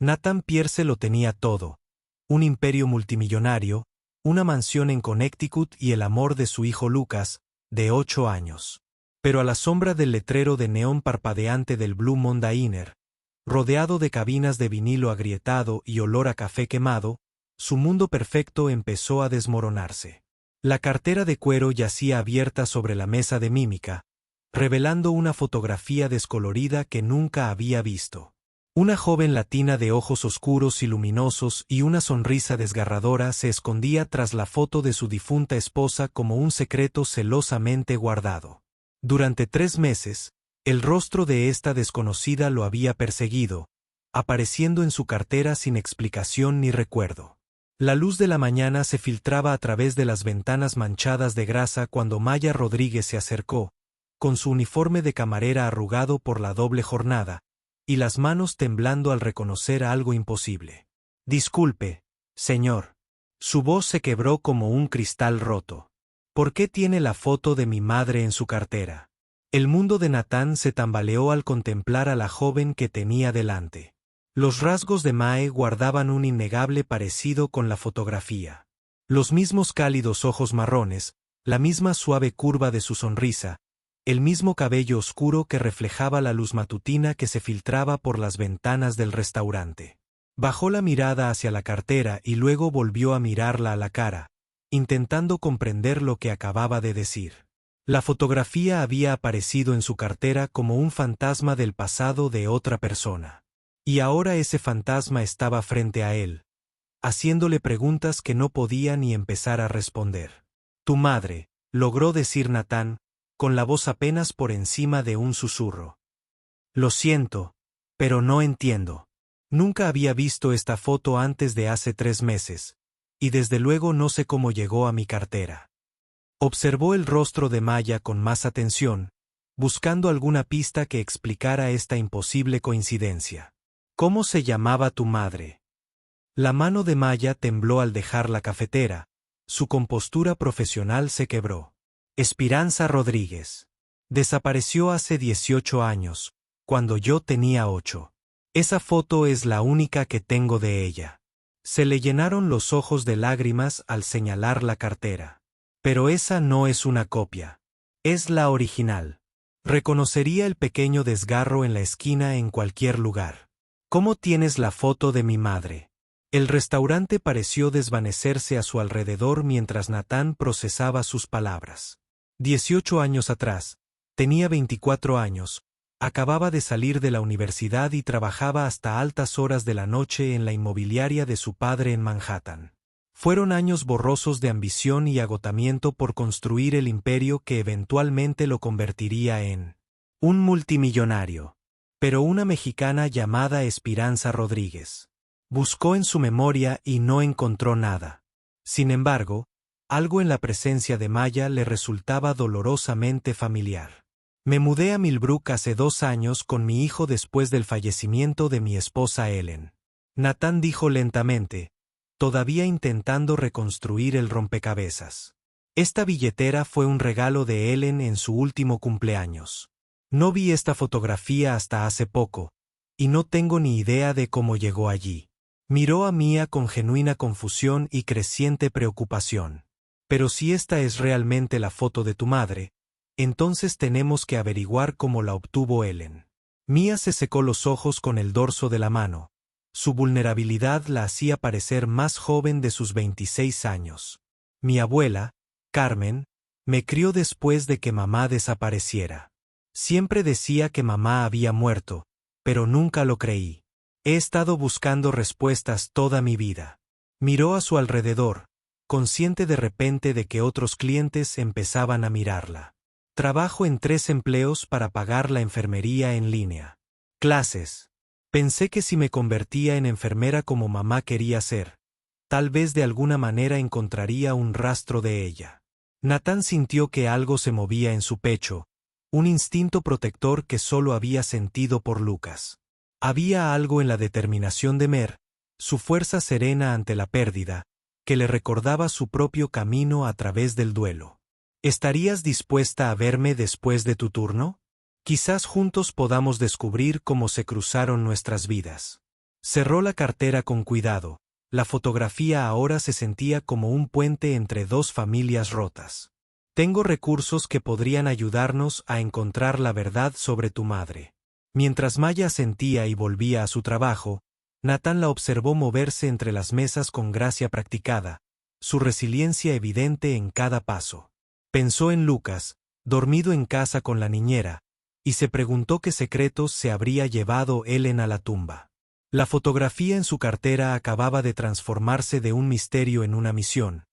Nathan Pierce lo tenía todo: un imperio multimillonario, una mansión en Connecticut y el amor de su hijo Lucas, de 8 años. Pero a la sombra del letrero de neón parpadeante del Blue Monday Inn, rodeado de cabinas de vinilo agrietado y olor a café quemado, su mundo perfecto empezó a desmoronarse. La cartera de cuero yacía abierta sobre la mesa de mímica, revelando una fotografía descolorida que nunca había visto. Una joven latina de ojos oscuros y luminosos y una sonrisa desgarradora se escondía tras la foto de su difunta esposa como un secreto celosamente guardado. Durante 3 meses, el rostro de esta desconocida lo había perseguido, apareciendo en su cartera sin explicación ni recuerdo. La luz de la mañana se filtraba a través de las ventanas manchadas de grasa cuando Maya Rodríguez se acercó, con su uniforme de camarera arrugado por la doble jornada, y las manos temblando al reconocer algo imposible. «Disculpe, señor». Su voz se quebró como un cristal roto. «¿Por qué tiene la foto de mi madre en su cartera?». El mundo de Nathan se tambaleó al contemplar a la joven que tenía delante. Los rasgos de Mae guardaban un innegable parecido con la fotografía. Los mismos cálidos ojos marrones, la misma suave curva de su sonrisa, el mismo cabello oscuro que reflejaba la luz matutina que se filtraba por las ventanas del restaurante. Bajó la mirada hacia la cartera y luego volvió a mirarla a la cara, intentando comprender lo que acababa de decir. La fotografía había aparecido en su cartera como un fantasma del pasado de otra persona. Y ahora ese fantasma estaba frente a él, haciéndole preguntas que no podía ni empezar a responder. «Tu madre», logró decir Nathan, con la voz apenas por encima de un susurro. «Lo siento, pero no entiendo. Nunca había visto esta foto antes de hace 3 meses, y desde luego no sé cómo llegó a mi cartera». Observó el rostro de Maya con más atención, buscando alguna pista que explicara esta imposible coincidencia. «¿Cómo se llamaba tu madre?». La mano de Maya tembló al dejar la cafetera, su compostura profesional se quebró. «Esperanza Rodríguez. Desapareció hace 18 años, cuando yo tenía 8. Esa foto es la única que tengo de ella». Se le llenaron los ojos de lágrimas al señalar la cartera. «Pero esa no es una copia. Es la original. Reconocería el pequeño desgarro en la esquina en cualquier lugar». «¿Cómo tienes la foto de mi madre?». El restaurante pareció desvanecerse a su alrededor mientras Nathan procesaba sus palabras. 18 años atrás, tenía 24 años, acababa de salir de la universidad y trabajaba hasta altas horas de la noche en la inmobiliaria de su padre en Manhattan. Fueron años borrosos de ambición y agotamiento por construir el imperio que eventualmente lo convertiría en un multimillonario. Pero una mexicana llamada Esperanza Rodríguez. Buscó en su memoria y no encontró nada. Sin embargo, algo en la presencia de Maya le resultaba dolorosamente familiar. «Me mudé a Millbrook hace 2 años con mi hijo después del fallecimiento de mi esposa Ellen». Nathan dijo lentamente, todavía intentando reconstruir el rompecabezas. «Esta billetera fue un regalo de Ellen en su último cumpleaños. No vi esta fotografía hasta hace poco, y no tengo ni idea de cómo llegó allí». Miró a Mia con genuina confusión y creciente preocupación. «Pero si esta es realmente la foto de tu madre, entonces tenemos que averiguar cómo la obtuvo Ellen». Mia se secó los ojos con el dorso de la mano. Su vulnerabilidad la hacía parecer más joven de sus 26 años. «Mi abuela, Carmen, me crió después de que mamá desapareciera. Siempre decía que mamá había muerto, pero nunca lo creí. He estado buscando respuestas toda mi vida». Miró a su alrededor, consciente de repente de que otros clientes empezaban a mirarla. «Trabajo en 3 empleos para pagar la enfermería en línea. Clases. Pensé que si me convertía en enfermera como mamá quería ser, tal vez de alguna manera encontraría un rastro de ella». Nathan sintió que algo se movía en su pecho, un instinto protector que solo había sentido por Lucas. Había algo en la determinación de Mer, su fuerza serena ante la pérdida, que le recordaba su propio camino a través del duelo. «¿Estarías dispuesta a verme después de tu turno? Quizás juntos podamos descubrir cómo se cruzaron nuestras vidas». Cerró la cartera con cuidado. La fotografía ahora se sentía como un puente entre dos familias rotas. Tengo recursos que podrían ayudarnos a encontrar la verdad sobre tu madre. Mientras Maya asentía y volvía a su trabajo, Nathan la observó moverse entre las mesas con gracia practicada, su resiliencia evidente en cada paso. Pensó en Lucas, dormido en casa con la niñera, y se preguntó qué secretos se habría llevado Ellen a la tumba. La fotografía en su cartera acababa de transformarse de un misterio en una misión,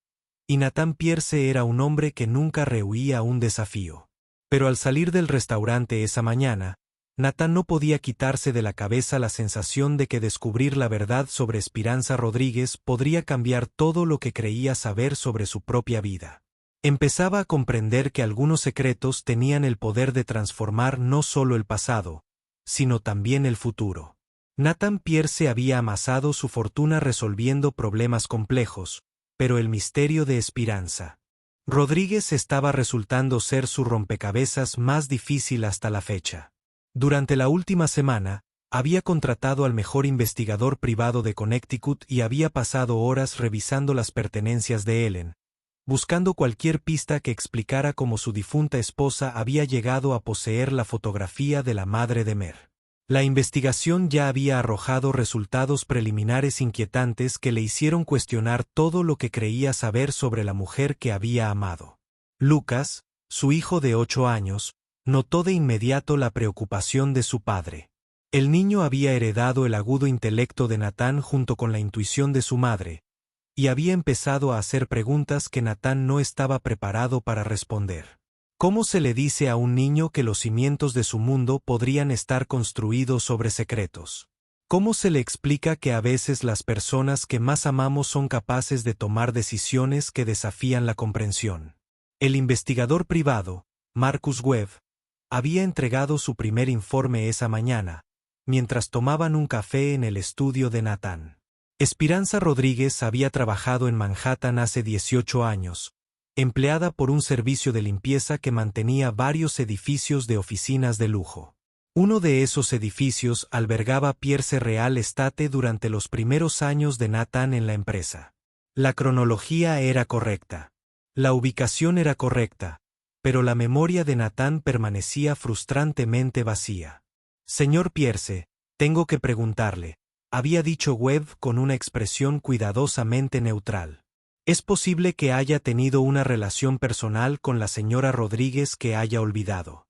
y Nathan Pierce era un hombre que nunca rehuía un desafío. Pero al salir del restaurante esa mañana, Nathan no podía quitarse de la cabeza la sensación de que descubrir la verdad sobre Esperanza Rodríguez podría cambiar todo lo que creía saber sobre su propia vida. Empezaba a comprender que algunos secretos tenían el poder de transformar no solo el pasado, sino también el futuro. Nathan Pierce había amasado su fortuna resolviendo problemas complejos, pero el misterio de Esperanza Rodríguez estaba resultando ser su rompecabezas más difícil hasta la fecha. Durante la última semana, había contratado al mejor investigador privado de Connecticut y había pasado horas revisando las pertenencias de Ellen, buscando cualquier pista que explicara cómo su difunta esposa había llegado a poseer la fotografía de la madre de Mer. La investigación ya había arrojado resultados preliminares inquietantes que le hicieron cuestionar todo lo que creía saber sobre la mujer que había amado. Lucas, su hijo de 8 años, notó de inmediato la preocupación de su padre. El niño había heredado el agudo intelecto de Nathan junto con la intuición de su madre, y había empezado a hacer preguntas que Nathan no estaba preparado para responder. ¿Cómo se le dice a un niño que los cimientos de su mundo podrían estar construidos sobre secretos? ¿Cómo se le explica que a veces las personas que más amamos son capaces de tomar decisiones que desafían la comprensión? El investigador privado, Marcus Webb, había entregado su primer informe esa mañana, mientras tomaban un café en el estudio de Nathan. Esperanza Rodríguez había trabajado en Manhattan hace 18 años, empleada por un servicio de limpieza que mantenía varios edificios de oficinas de lujo. Uno de esos edificios albergaba Pierce Real Estate durante los primeros años de Nathan en la empresa. La cronología era correcta. La ubicación era correcta, pero la memoria de Nathan permanecía frustrantemente vacía. Señor Pierce, tengo que preguntarle, había dicho Webb con una expresión cuidadosamente neutral. ¿Es posible que haya tenido una relación personal con la señora Rodríguez que haya olvidado?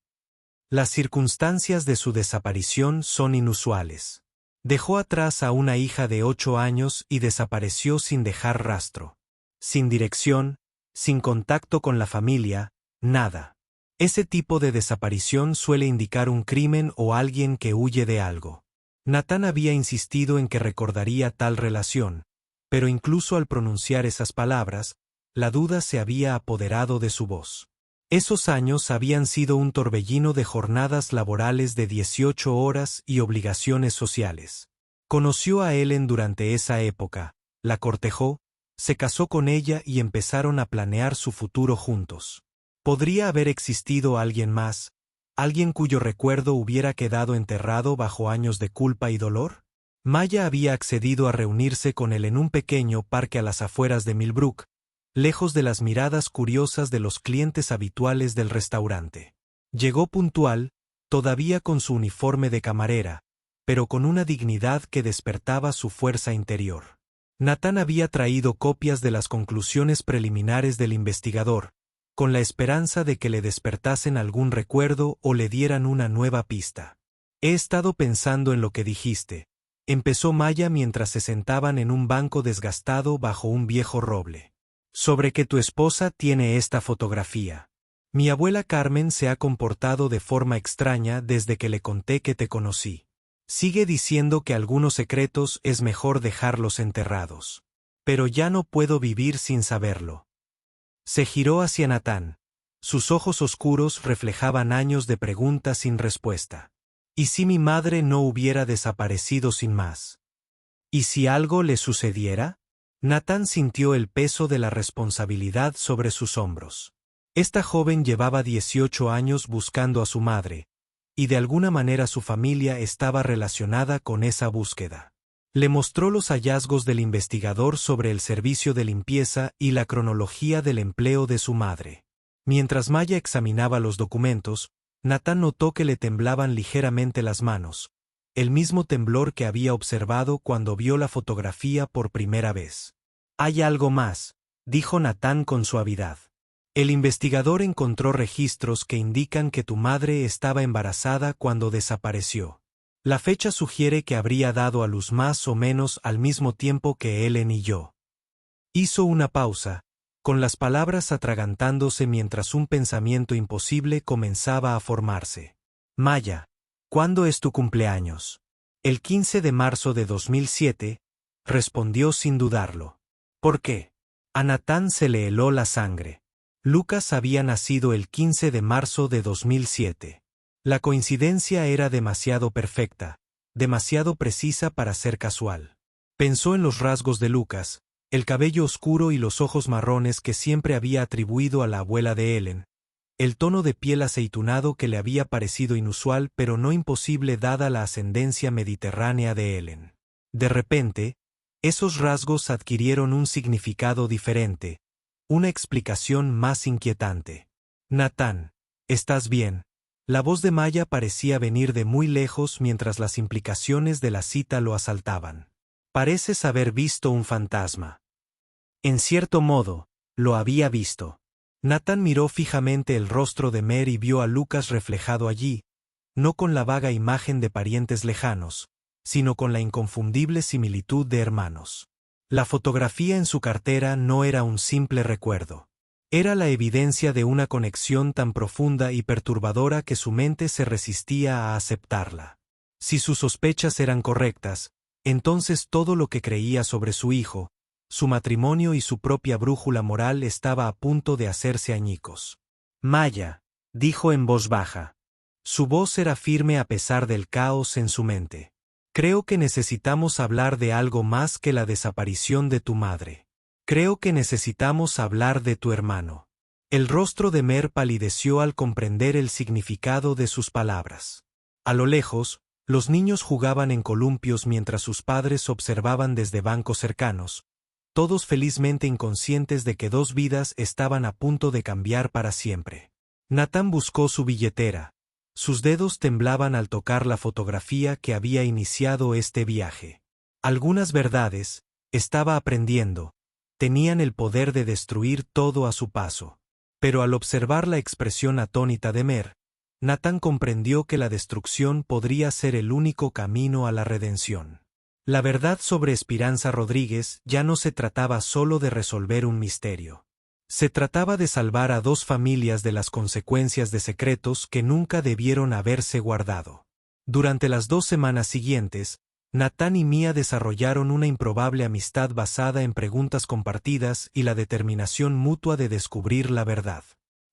Las circunstancias de su desaparición son inusuales. Dejó atrás a una hija de 8 años y desapareció sin dejar rastro. Sin dirección, sin contacto con la familia, nada. Ese tipo de desaparición suele indicar un crimen o alguien que huye de algo. Nathan había insistido en que recordaría tal relación, pero incluso al pronunciar esas palabras, la duda se había apoderado de su voz. Esos años habían sido un torbellino de jornadas laborales de 18 horas y obligaciones sociales. Conoció a Ellen durante esa época, la cortejó, se casó con ella y empezaron a planear su futuro juntos. ¿Podría haber existido alguien más, alguien cuyo recuerdo hubiera quedado enterrado bajo años de culpa y dolor? Maya había accedido a reunirse con él en un pequeño parque a las afueras de Millbrook, lejos de las miradas curiosas de los clientes habituales del restaurante. Llegó puntual, todavía con su uniforme de camarera, pero con una dignidad que despertaba su fuerza interior. Nathan había traído copias de las conclusiones preliminares del investigador, con la esperanza de que le despertasen algún recuerdo o le dieran una nueva pista. He estado pensando en lo que dijiste, empezó Maya mientras se sentaban en un banco desgastado bajo un viejo roble. Sobre que tu esposa tiene esta fotografía. Mi abuela Carmen se ha comportado de forma extraña desde que le conté que te conocí. Sigue diciendo que algunos secretos es mejor dejarlos enterrados. Pero ya no puedo vivir sin saberlo. Se giró hacia Nathan. Sus ojos oscuros reflejaban años de preguntas sin respuesta. ¿Y si mi madre no hubiera desaparecido sin más? ¿Y si algo le sucediera? Nathan sintió el peso de la responsabilidad sobre sus hombros. Esta joven llevaba 18 años buscando a su madre, y de alguna manera su familia estaba relacionada con esa búsqueda. Le mostró los hallazgos del investigador sobre el servicio de limpieza y la cronología del empleo de su madre. Mientras Maya examinaba los documentos, Natán notó que le temblaban ligeramente las manos, el mismo temblor que había observado cuando vio la fotografía por primera vez. «Hay algo más», dijo Natán con suavidad. «El investigador encontró registros que indican que tu madre estaba embarazada cuando desapareció. La fecha sugiere que habría dado a luz más o menos al mismo tiempo que Ellen y yo». Hizo una pausa, con las palabras atragantándose mientras un pensamiento imposible comenzaba a formarse. «Maya, ¿cuándo es tu cumpleaños?» «El 15 de marzo de 2007», respondió sin dudarlo. «¿Por qué?» A Natán se le heló la sangre. Lucas había nacido el 15 de marzo de 2007. La coincidencia era demasiado perfecta, demasiado precisa para ser casual. Pensó en los rasgos de Lucas, el cabello oscuro y los ojos marrones que siempre había atribuido a la abuela de Ellen, el tono de piel aceitunado que le había parecido inusual pero no imposible dada la ascendencia mediterránea de Ellen. De repente, esos rasgos adquirieron un significado diferente, una explicación más inquietante. «Natán, ¿estás bien?» La voz de Maya parecía venir de muy lejos mientras las implicaciones de la cita lo asaltaban. «Pareces haber visto un fantasma». En cierto modo, lo había visto. Natán miró fijamente el rostro de Mer y vio a Lucas reflejado allí, no con la vaga imagen de parientes lejanos, sino con la inconfundible similitud de hermanos. La fotografía en su cartera no era un simple recuerdo. Era la evidencia de una conexión tan profunda y perturbadora que su mente se resistía a aceptarla. Si sus sospechas eran correctas, entonces todo lo que creía sobre su hijo, su matrimonio y su propia brújula moral estaba a punto de hacerse añicos. «Maya», dijo en voz baja. Su voz era firme a pesar del caos en su mente. «Creo que necesitamos hablar de algo más que la desaparición de tu madre. Creo que necesitamos hablar de tu hermano». El rostro de Mer palideció al comprender el significado de sus palabras. A lo lejos, los niños jugaban en columpios mientras sus padres observaban desde bancos cercanos, todos felizmente inconscientes de que dos vidas estaban a punto de cambiar para siempre. Natán buscó su billetera. Sus dedos temblaban al tocar la fotografía que había iniciado este viaje. Algunas verdades, estaba aprendiendo, tenían el poder de destruir todo a su paso. Pero al observar la expresión atónita de Mer, Natán comprendió que la destrucción podría ser el único camino a la redención. La verdad sobre Esperanza Rodríguez ya no se trataba solo de resolver un misterio. Se trataba de salvar a dos familias de las consecuencias de secretos que nunca debieron haberse guardado. Durante las 2 semanas siguientes, Natán y Mía desarrollaron una improbable amistad basada en preguntas compartidas y la determinación mutua de descubrir la verdad.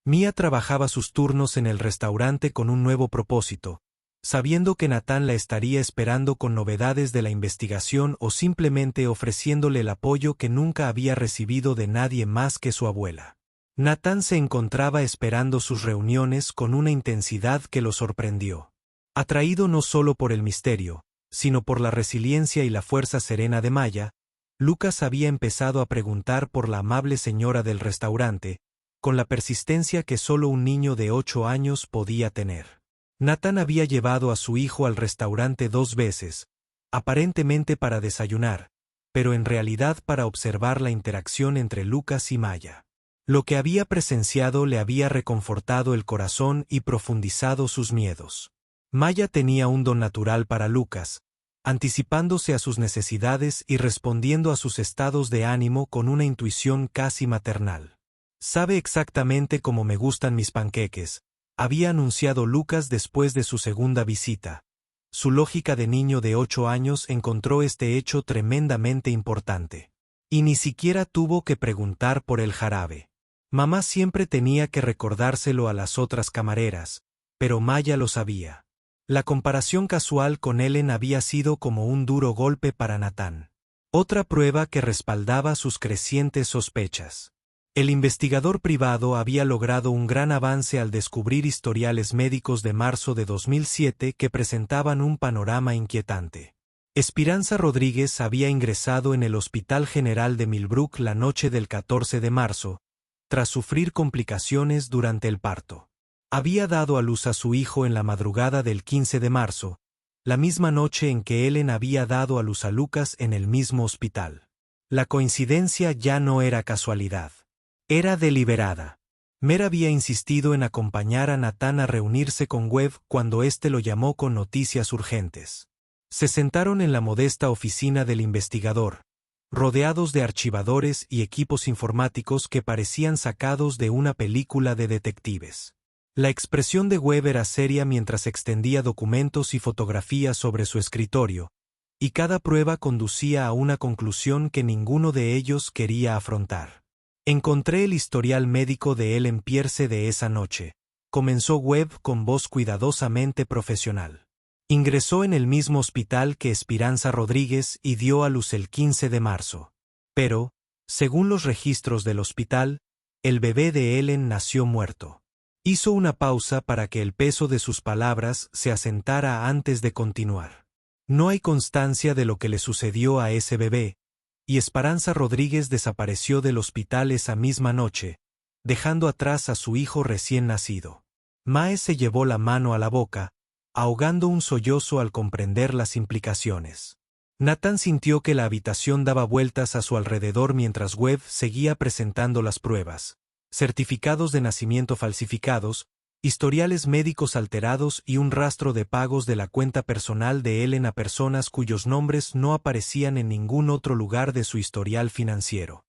Mía trabajaba sus turnos en el restaurante con un nuevo propósito, sabiendo que Natán la estaría esperando con novedades de la investigación o simplemente ofreciéndole el apoyo que nunca había recibido de nadie más que su abuela. Natán se encontraba esperando sus reuniones con una intensidad que lo sorprendió. Atraído no solo por el misterio, sino por la resiliencia y la fuerza serena de Maya, Lucas había empezado a preguntar por la amable señora del restaurante, con la persistencia que solo un niño de 8 años podía tener. Natán había llevado a su hijo al restaurante 2 veces, aparentemente para desayunar, pero en realidad para observar la interacción entre Lucas y Maya. Lo que había presenciado le había reconfortado el corazón y profundizado sus miedos. Maya tenía un don natural para Lucas, anticipándose a sus necesidades y respondiendo a sus estados de ánimo con una intuición casi maternal. «Sabe exactamente cómo me gustan mis panqueques», había anunciado Lucas después de su segunda visita. Su lógica de niño de 8 años encontró este hecho tremendamente importante. Y ni siquiera tuvo que preguntar por el jarabe. Mamá siempre tenía que recordárselo a las otras camareras, pero Maya lo sabía. La comparación casual con Ellen había sido como un duro golpe para Natán. Otra prueba que respaldaba sus crecientes sospechas. El investigador privado había logrado un gran avance al descubrir historiales médicos de marzo de 2007 que presentaban un panorama inquietante. Esperanza Rodríguez había ingresado en el Hospital General de Millbrook la noche del 14 de marzo, tras sufrir complicaciones durante el parto. Había dado a luz a su hijo en la madrugada del 15 de marzo, la misma noche en que Ellen había dado a luz a Lucas en el mismo hospital. La coincidencia ya no era casualidad. Era deliberada. Mer había insistido en acompañar a Nathan a reunirse con Webb cuando éste lo llamó con noticias urgentes. Se sentaron en la modesta oficina del investigador, rodeados de archivadores y equipos informáticos que parecían sacados de una película de detectives. La expresión de Webb era seria mientras extendía documentos y fotografías sobre su escritorio, y cada prueba conducía a una conclusión que ninguno de ellos quería afrontar. Encontré el historial médico de Ellen Pierce de esa noche, comenzó Webb con voz cuidadosamente profesional. Ingresó en el mismo hospital que Esperanza Rodríguez y dio a luz el 15 de marzo. Pero, según los registros del hospital, el bebé de Ellen nació muerto. Hizo una pausa para que el peso de sus palabras se asentara antes de continuar. No hay constancia de lo que le sucedió a ese bebé, y Esperanza Rodríguez desapareció del hospital esa misma noche, dejando atrás a su hijo recién nacido. Mae se llevó la mano a la boca, ahogando un sollozo al comprender las implicaciones. Nathan sintió que la habitación daba vueltas a su alrededor mientras Webb seguía presentando las pruebas, certificados de nacimiento falsificados, historiales médicos alterados y un rastro de pagos de la cuenta personal de Ellen a personas cuyos nombres no aparecían en ningún otro lugar de su historial financiero.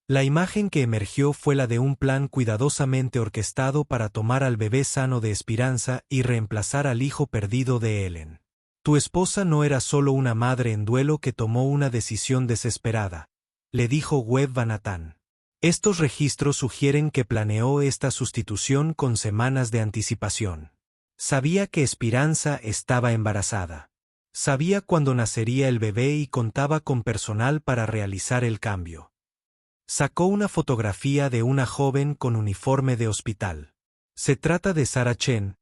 La imagen que emergió fue la de un plan cuidadosamente orquestado para tomar al bebé sano de Esperanza y reemplazar al hijo perdido de Ellen. Tu esposa no era solo una madre en duelo que tomó una decisión desesperada, le dijo Webb a Nathan. Estos registros sugieren que planeó esta sustitución con semanas de anticipación. Sabía que Esperanza estaba embarazada. Sabía cuándo nacería el bebé y contaba con personal para realizar el cambio. Sacó una fotografía de una joven con uniforme de hospital. Se trata de Sarah Chen,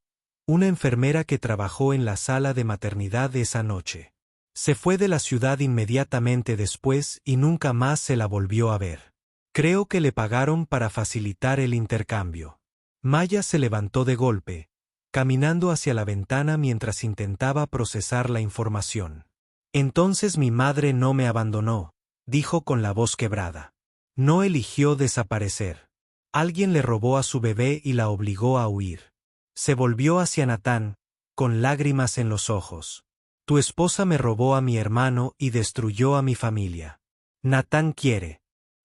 una enfermera que trabajó en la sala de maternidad esa noche. Se fue de la ciudad inmediatamente después y nunca más se la volvió a ver. Creo que le pagaron para facilitar el intercambio. Maya se levantó de golpe, caminando hacia la ventana mientras intentaba procesar la información. Entonces mi madre no me abandonó, dijo con la voz quebrada. No eligió desaparecer. Alguien le robó a su bebé y la obligó a huir. Se volvió hacia Nathan, con lágrimas en los ojos. Tu esposa me robó a mi hermano y destruyó a mi familia. Nathan quiere.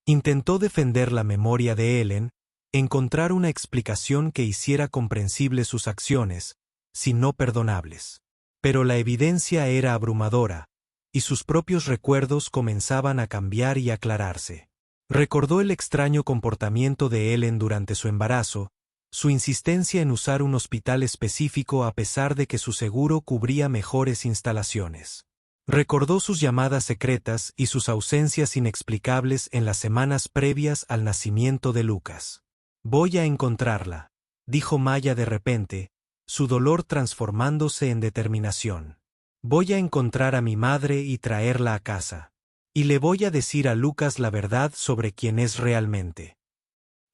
Intentó defender la memoria de Ellen, encontrar una explicación que hiciera comprensibles sus acciones, si no perdonables. Pero la evidencia era abrumadora, y sus propios recuerdos comenzaban a cambiar y aclararse. Recordó el extraño comportamiento de Ellen durante su embarazo, su insistencia en usar un hospital específico a pesar de que su seguro cubría mejores instalaciones. Recordó sus llamadas secretas y sus ausencias inexplicables en las semanas previas al nacimiento de Lucas. Voy a encontrarla, dijo Maya de repente, su dolor transformándose en determinación. Voy a encontrar a mi madre y traerla a casa. Y le voy a decir a Lucas la verdad sobre quién es realmente.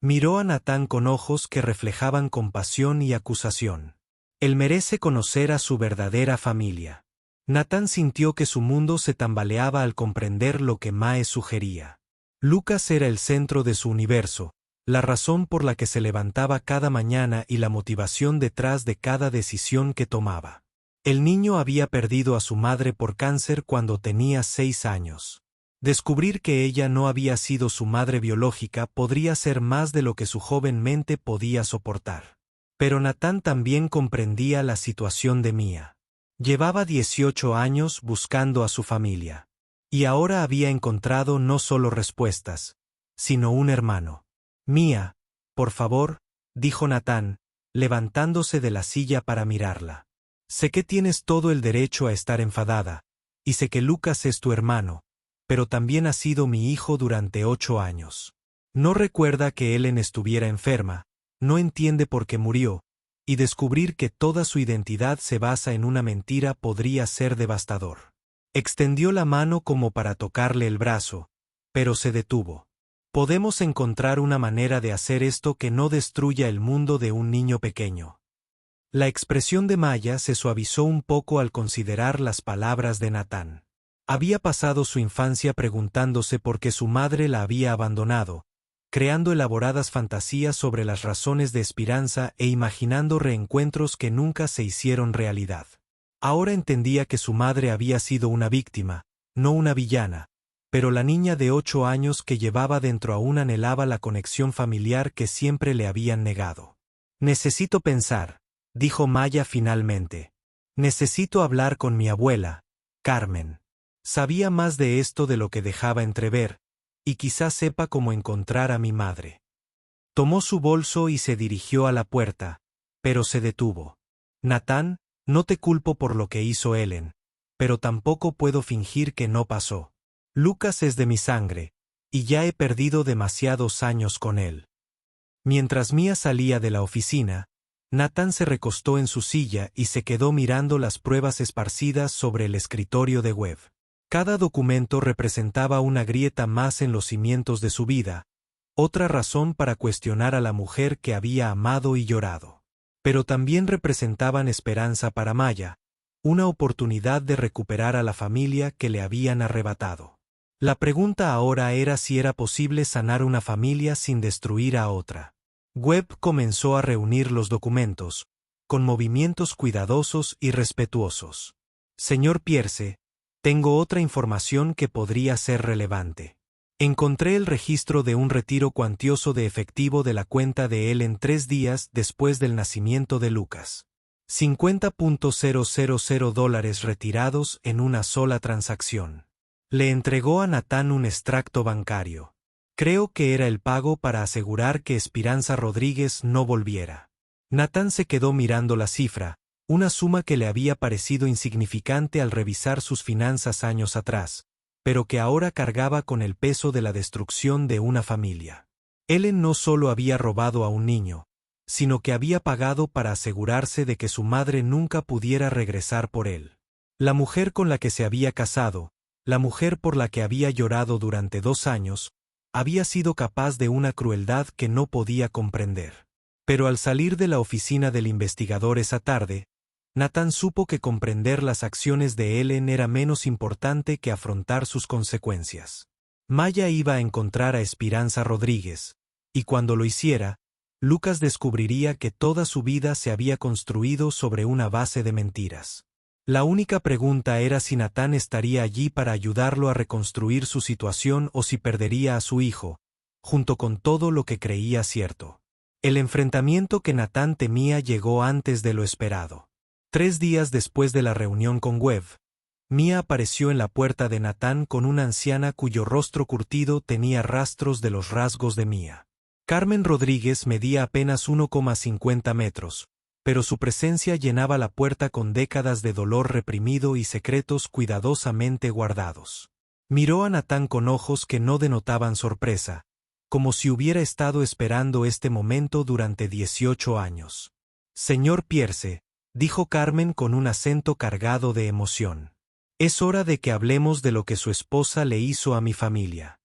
Miró a Nathan con ojos que reflejaban compasión y acusación. Él merece conocer a su verdadera familia. Nathan sintió que su mundo se tambaleaba al comprender lo que Mae sugería. Lucas era el centro de su universo, la razón por la que se levantaba cada mañana y la motivación detrás de cada decisión que tomaba. El niño había perdido a su madre por cáncer cuando tenía 6 años. Descubrir que ella no había sido su madre biológica podría ser más de lo que su joven mente podía soportar. Pero Nathan también comprendía la situación de Mia. Llevaba 18 años buscando a su familia. Y ahora había encontrado no solo respuestas, sino un hermano. Mia, por favor, dijo Nathan, levantándose de la silla para mirarla. Sé que tienes todo el derecho a estar enfadada, y sé que Lucas es tu hermano, pero también ha sido mi hijo durante 8 años. No recuerda que Ellen estuviera enferma, no entiende por qué murió, y descubrir que toda su identidad se basa en una mentira podría ser devastador. Extendió la mano como para tocarle el brazo, pero se detuvo. Podemos encontrar una manera de hacer esto que no destruya el mundo de un niño pequeño. La expresión de Maya se suavizó un poco al considerar las palabras de Natán. Había pasado su infancia preguntándose por qué su madre la había abandonado, creando elaboradas fantasías sobre las razones de esperanza e imaginando reencuentros que nunca se hicieron realidad. Ahora entendía que su madre había sido una víctima, no una villana, pero la niña de 8 años que llevaba dentro aún anhelaba la conexión familiar que siempre le habían negado. Necesito pensar, dijo Maya finalmente. Necesito hablar con mi abuela, Carmen. Sabía más de esto de lo que dejaba entrever, y quizás sepa cómo encontrar a mi madre. Tomó su bolso y se dirigió a la puerta, pero se detuvo. Natán, no te culpo por lo que hizo Ellen, pero tampoco puedo fingir que no pasó. Lucas es de mi sangre, y ya he perdido demasiados años con él. Mientras Mia salía de la oficina, Natán se recostó en su silla y se quedó mirando las pruebas esparcidas sobre el escritorio de Webb. Cada documento representaba una grieta más en los cimientos de su vida, otra razón para cuestionar a la mujer que había amado y llorado. Pero también representaban esperanza para Maya, una oportunidad de recuperar a la familia que le habían arrebatado. La pregunta ahora era si era posible sanar una familia sin destruir a otra. Webb comenzó a reunir los documentos, con movimientos cuidadosos y respetuosos. Señor Pierce, tengo otra información que podría ser relevante. Encontré el registro de un retiro cuantioso de efectivo de la cuenta de él en 3 días después del nacimiento de Lucas. $50,000 retirados en una sola transacción. Le entregó a Natán un extracto bancario. Creo que era el pago para asegurar que Esperanza Rodríguez no volviera. Natán se quedó mirando la cifra, una suma que le había parecido insignificante al revisar sus finanzas años atrás, pero que ahora cargaba con el peso de la destrucción de una familia. Ellen no solo había robado a un niño, sino que había pagado para asegurarse de que su madre nunca pudiera regresar por él. La mujer con la que se había casado, la mujer por la que había llorado durante 2 años, había sido capaz de una crueldad que no podía comprender. Pero al salir de la oficina del investigador esa tarde, Natán supo que comprender las acciones de Ellen era menos importante que afrontar sus consecuencias. Maya iba a encontrar a Esperanza Rodríguez, y cuando lo hiciera, Lucas descubriría que toda su vida se había construido sobre una base de mentiras. La única pregunta era si Natán estaría allí para ayudarlo a reconstruir su situación o si perdería a su hijo, junto con todo lo que creía cierto. El enfrentamiento que Natán temía llegó antes de lo esperado. 3 días después de la reunión con Webb, Mia apareció en la puerta de Natán con una anciana cuyo rostro curtido tenía rastros de los rasgos de Mia. Carmen Rodríguez medía apenas 1,50 metros, pero su presencia llenaba la puerta con décadas de dolor reprimido y secretos cuidadosamente guardados. Miró a Natán con ojos que no denotaban sorpresa, como si hubiera estado esperando este momento durante 18 años. Señor Pierce, dijo Carmen con un acento cargado de emoción. Es hora de que hablemos de lo que su esposa le hizo a mi familia.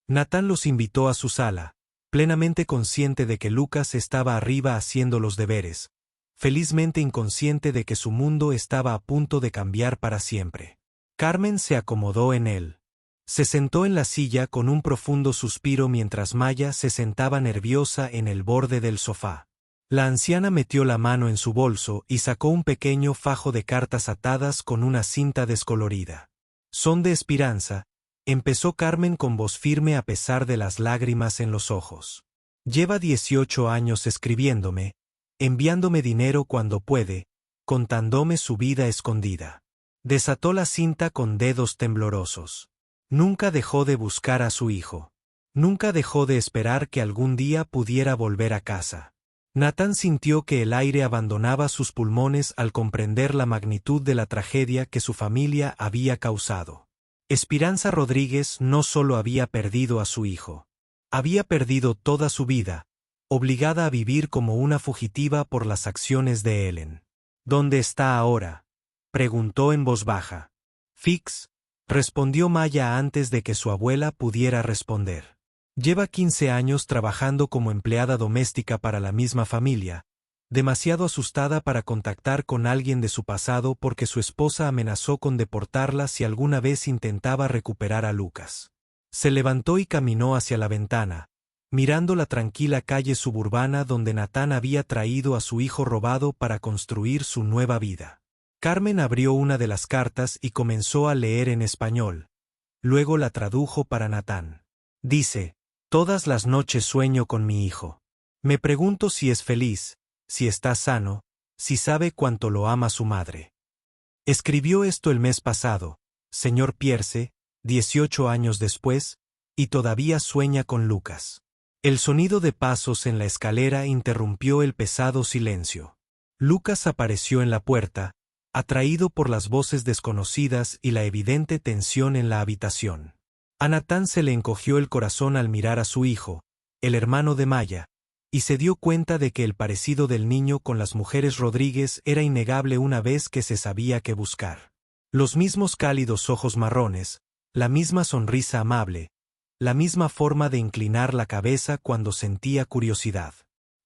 Natán los invitó a su sala, plenamente consciente de que Lucas estaba arriba haciendo los deberes, felizmente inconsciente de que su mundo estaba a punto de cambiar para siempre. Carmen se acomodó en él. Se sentó en la silla con un profundo suspiro mientras Maya se sentaba nerviosa en el borde del sofá. La anciana metió la mano en su bolso y sacó un pequeño fajo de cartas atadas con una cinta descolorida. Son de Esperanza, empezó Carmen con voz firme a pesar de las lágrimas en los ojos. Lleva 18 años escribiéndome, enviándome dinero cuando puede, contándome su vida escondida. Desató la cinta con dedos temblorosos. Nunca dejó de buscar a su hijo. Nunca dejó de esperar que algún día pudiera volver a casa. Natán sintió que el aire abandonaba sus pulmones al comprender la magnitud de la tragedia que su familia había causado. Esperanza Rodríguez no solo había perdido a su hijo, había perdido toda su vida, obligada a vivir como una fugitiva por las acciones de Ellen. ¿Dónde está ahora?, preguntó en voz baja. Fix, respondió Maya antes de que su abuela pudiera responder. Lleva 15 años trabajando como empleada doméstica para la misma familia, demasiado asustada para contactar con alguien de su pasado porque su esposa amenazó con deportarla si alguna vez intentaba recuperar a Lucas. Se levantó y caminó hacia la ventana, mirando la tranquila calle suburbana donde Natán había traído a su hijo robado para construir su nueva vida. Carmen abrió una de las cartas y comenzó a leer en español. Luego la tradujo para Natán. Dice: todas las noches sueño con mi hijo. Me pregunto si es feliz, si está sano, si sabe cuánto lo ama su madre. Escribió esto el mes pasado, señor Pierce, 18 años después, y todavía sueña con Lucas. El sonido de pasos en la escalera interrumpió el pesado silencio. Lucas apareció en la puerta, atraído por las voces desconocidas y la evidente tensión en la habitación. A Natán se le encogió el corazón al mirar a su hijo, el hermano de Maya, y se dio cuenta de que el parecido del niño con las mujeres Rodríguez era innegable una vez que se sabía qué buscar. Los mismos cálidos ojos marrones, la misma sonrisa amable, la misma forma de inclinar la cabeza cuando sentía curiosidad.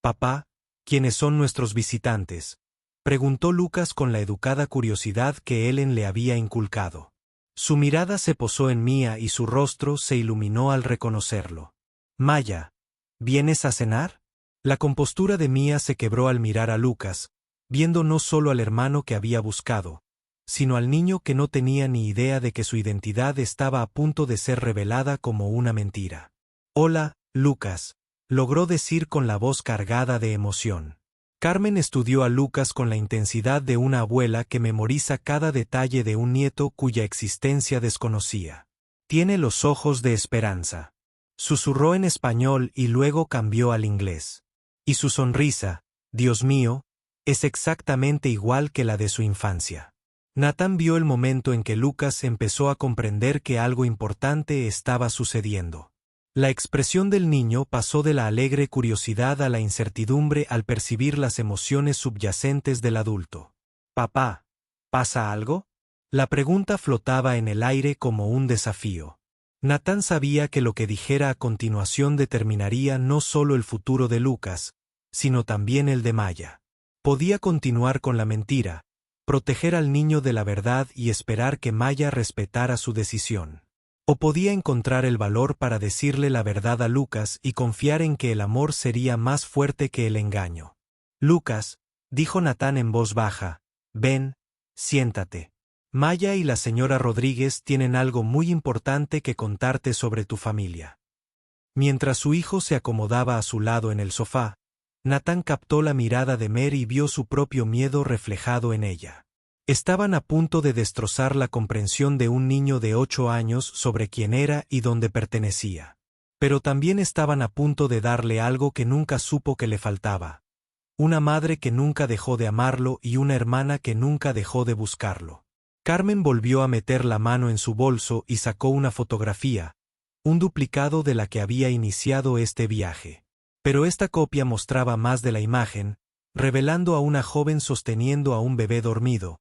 «Papá, ¿quiénes son nuestros visitantes?», preguntó Lucas con la educada curiosidad que Ellen le había inculcado. Su mirada se posó en Mía y su rostro se iluminó al reconocerlo. «Maya, ¿vienes a cenar?». La compostura de Mía se quebró al mirar a Lucas, viendo no solo al hermano que había buscado, sino al niño que no tenía ni idea de que su identidad estaba a punto de ser revelada como una mentira. «Hola, Lucas», logró decir con la voz cargada de emoción. Carmen estudió a Lucas con la intensidad de una abuela que memoriza cada detalle de un nieto cuya existencia desconocía. «Tiene los ojos de esperanza», susurró en español y luego cambió al inglés. «Y su sonrisa, Dios mío, es exactamente igual que la de su infancia». Natán vio el momento en que Lucas empezó a comprender que algo importante estaba sucediendo. La expresión del niño pasó de la alegre curiosidad a la incertidumbre al percibir las emociones subyacentes del adulto. «Papá, ¿pasa algo?». La pregunta flotaba en el aire como un desafío. Natán sabía que lo que dijera a continuación determinaría no solo el futuro de Lucas, sino también el de Maya. Podía continuar con la mentira, proteger al niño de la verdad y esperar que Maya respetara su decisión. O podía encontrar el valor para decirle la verdad a Lucas y confiar en que el amor sería más fuerte que el engaño. «Lucas», dijo Natán en voz baja, «ven, siéntate. Maya y la señora Rodríguez tienen algo muy importante que contarte sobre tu familia». Mientras su hijo se acomodaba a su lado en el sofá, Natán captó la mirada de Mary y vio su propio miedo reflejado en ella. Estaban a punto de destrozar la comprensión de un niño de 8 años sobre quién era y dónde pertenecía. Pero también estaban a punto de darle algo que nunca supo que le faltaba. Una madre que nunca dejó de amarlo y una hermana que nunca dejó de buscarlo. Carmen volvió a meter la mano en su bolso y sacó una fotografía, un duplicado de la que había iniciado este viaje. Pero esta copia mostraba más de la imagen, revelando a una joven sosteniendo a un bebé dormido,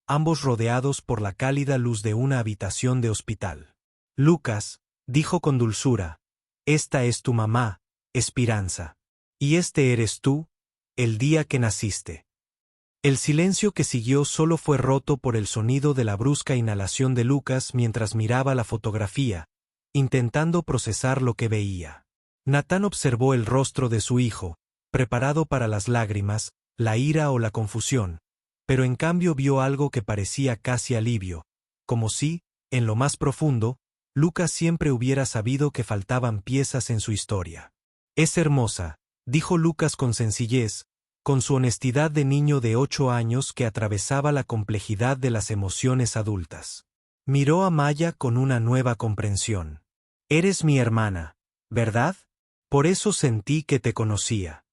ambos rodeados por la cálida luz de una habitación de hospital. «Lucas», dijo con dulzura, «esta es tu mamá, Esperanza. Y este eres tú, el día que naciste». El silencio que siguió solo fue roto por el sonido de la brusca inhalación de Lucas mientras miraba la fotografía, intentando procesar lo que veía. Natán observó el rostro de su hijo, preparado para las lágrimas, la ira o la confusión, pero en cambio vio algo que parecía casi alivio, como si, en lo más profundo, Lucas siempre hubiera sabido que faltaban piezas en su historia. «Es hermosa», dijo Lucas con sencillez, con su honestidad de niño de 8 años que atravesaba la complejidad de las emociones adultas. Miró a Maya con una nueva comprensión. «Eres mi hermana, ¿verdad? Por eso sentí que te conocía».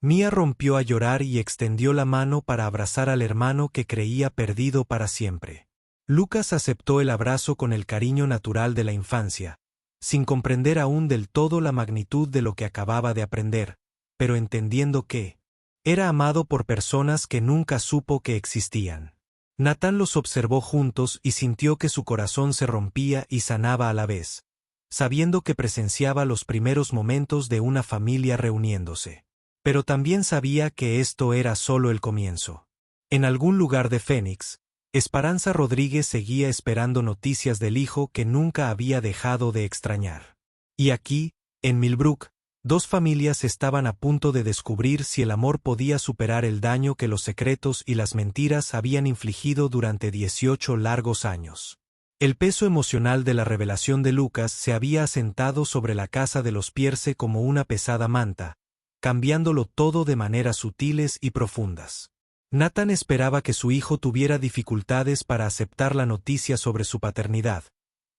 Mía rompió a llorar y extendió la mano para abrazar al hermano que creía perdido para siempre. Lucas aceptó el abrazo con el cariño natural de la infancia, sin comprender aún del todo la magnitud de lo que acababa de aprender, pero entendiendo que era amado por personas que nunca supo que existían. Natán los observó juntos y sintió que su corazón se rompía y sanaba a la vez, sabiendo que presenciaba los primeros momentos de una familia reuniéndose. Pero también sabía que esto era solo el comienzo. En algún lugar de Phoenix, Esperanza Rodríguez seguía esperando noticias del hijo que nunca había dejado de extrañar. Y aquí, en Millbrook, dos familias estaban a punto de descubrir si el amor podía superar el daño que los secretos y las mentiras habían infligido durante 18 largos años. El peso emocional de la revelación de Lucas se había asentado sobre la casa de los Pierce como una pesada manta, cambiándolo todo de maneras sutiles y profundas. Nathan esperaba que su hijo tuviera dificultades para aceptar la noticia sobre su paternidad,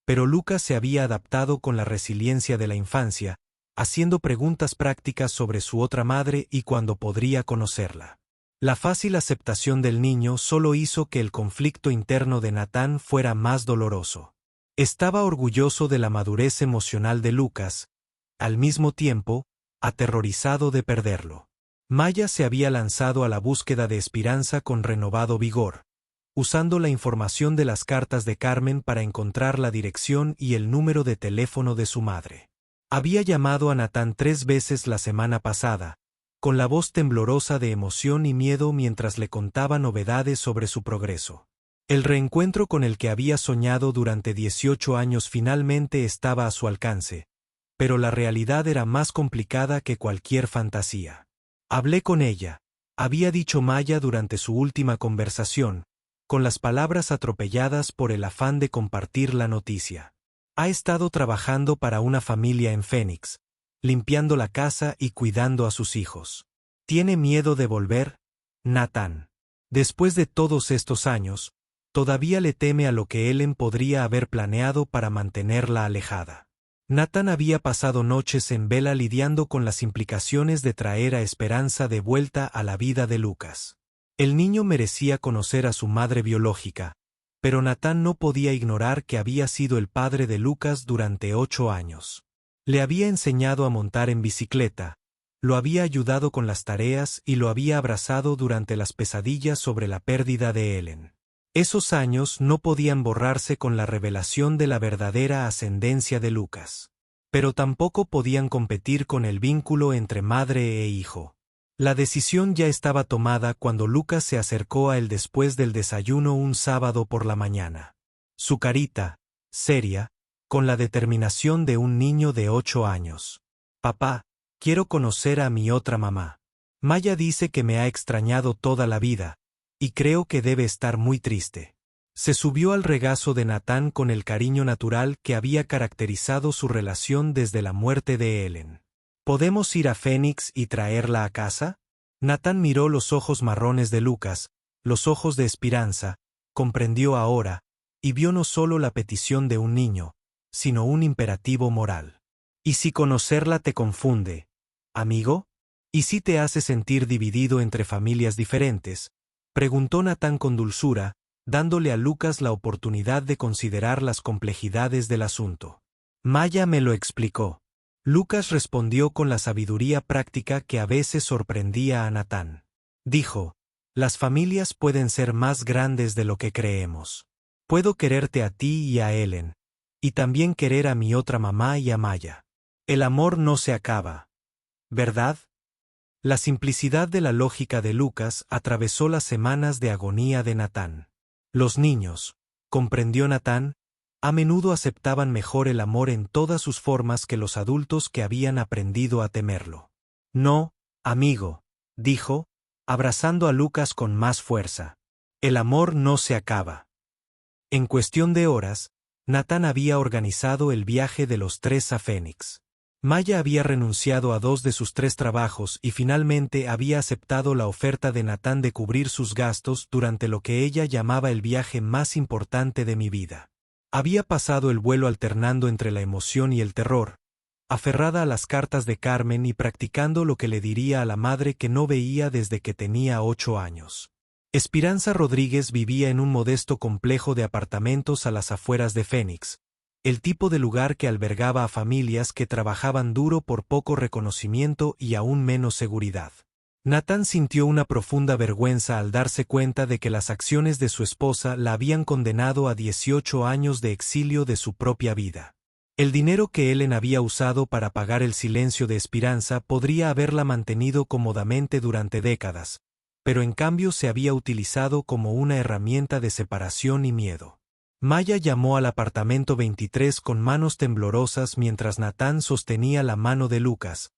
pero Lucas se había adaptado con la resiliencia de la infancia, haciendo preguntas prácticas sobre su otra madre y cuándo podría conocerla. La fácil aceptación del niño solo hizo que el conflicto interno de Nathan fuera más doloroso. Estaba orgulloso de la madurez emocional de Lucas, al mismo tiempo, aterrorizado de perderlo. Maya se había lanzado a la búsqueda de Esperanza con renovado vigor, usando la información de las cartas de Carmen para encontrar la dirección y el número de teléfono de su madre. Había llamado a Natán 3 veces la semana pasada, con la voz temblorosa de emoción y miedo mientras le contaba novedades sobre su progreso. El reencuentro con el que había soñado durante 18 años finalmente estaba a su alcance, pero la realidad era más complicada que cualquier fantasía. Hablé con ella, había dicho Maya durante su última conversación, con las palabras atropelladas por el afán de compartir la noticia. Ha estado trabajando para una familia en Phoenix, limpiando la casa y cuidando a sus hijos. ¿Tiene miedo de volver, Natán? Después de todos estos años, todavía le teme a lo que Ellen podría haber planeado para mantenerla alejada. Natán había pasado noches en vela lidiando con las implicaciones de traer a Esperanza de vuelta a la vida de Lucas. El niño merecía conocer a su madre biológica, pero Natán no podía ignorar que había sido el padre de Lucas durante 8 años. Le había enseñado a montar en bicicleta, lo había ayudado con las tareas y lo había abrazado durante las pesadillas sobre la pérdida de Ellen. Esos años no podían borrarse con la revelación de la verdadera ascendencia de Lucas. Pero tampoco podían competir con el vínculo entre madre e hijo. La decisión ya estaba tomada cuando Lucas se acercó a él después del desayuno un sábado por la mañana. Su carita, seria, con la determinación de un niño de 8 años. Papá, quiero conocer a mi otra mamá. Maya dice que me ha extrañado toda la vida, y creo que debe estar muy triste. Se subió al regazo de Natán con el cariño natural que había caracterizado su relación desde la muerte de Ellen. ¿Podemos ir a Phoenix y traerla a casa? Natán miró los ojos marrones de Lucas, los ojos de Esperanza, comprendió ahora, y vio no solo la petición de un niño, sino un imperativo moral. ¿Y si conocerla te confunde, amigo? ¿Y si te hace sentir dividido entre familias diferentes? Preguntó Natán con dulzura, dándole a Lucas la oportunidad de considerar las complejidades del asunto. Maya me lo explicó. Lucas respondió con la sabiduría práctica que a veces sorprendía a Natán. Dijo, las familias pueden ser más grandes de lo que creemos. Puedo quererte a ti y a Ellen, y también querer a mi otra mamá y a Maya. El amor no se acaba, ¿verdad? La simplicidad de la lógica de Lucas atravesó las semanas de agonía de Natán. Los niños, comprendió Natán, a menudo aceptaban mejor el amor en todas sus formas que los adultos que habían aprendido a temerlo. No, amigo, dijo, abrazando a Lucas con más fuerza. El amor no se acaba. En cuestión de horas, Natán había organizado el viaje de los 3 a Phoenix. Maya había renunciado a 2 de sus 3 trabajos y finalmente había aceptado la oferta de Natán de cubrir sus gastos durante lo que ella llamaba el viaje más importante de mi vida. Había pasado el vuelo alternando entre la emoción y el terror, aferrada a las cartas de Carmen y practicando lo que le diría a la madre que no veía desde que tenía 8 años. Esperanza Rodríguez vivía en un modesto complejo de apartamentos a las afueras de Phoenix, el tipo de lugar que albergaba a familias que trabajaban duro por poco reconocimiento y aún menos seguridad. Natán sintió una profunda vergüenza al darse cuenta de que las acciones de su esposa la habían condenado a 18 años de exilio de su propia vida. El dinero que Ellen había usado para pagar el silencio de Esperanza podría haberla mantenido cómodamente durante décadas, pero en cambio se había utilizado como una herramienta de separación y miedo. Maya llamó al apartamento 23 con manos temblorosas mientras Natán sostenía la mano de Lucas,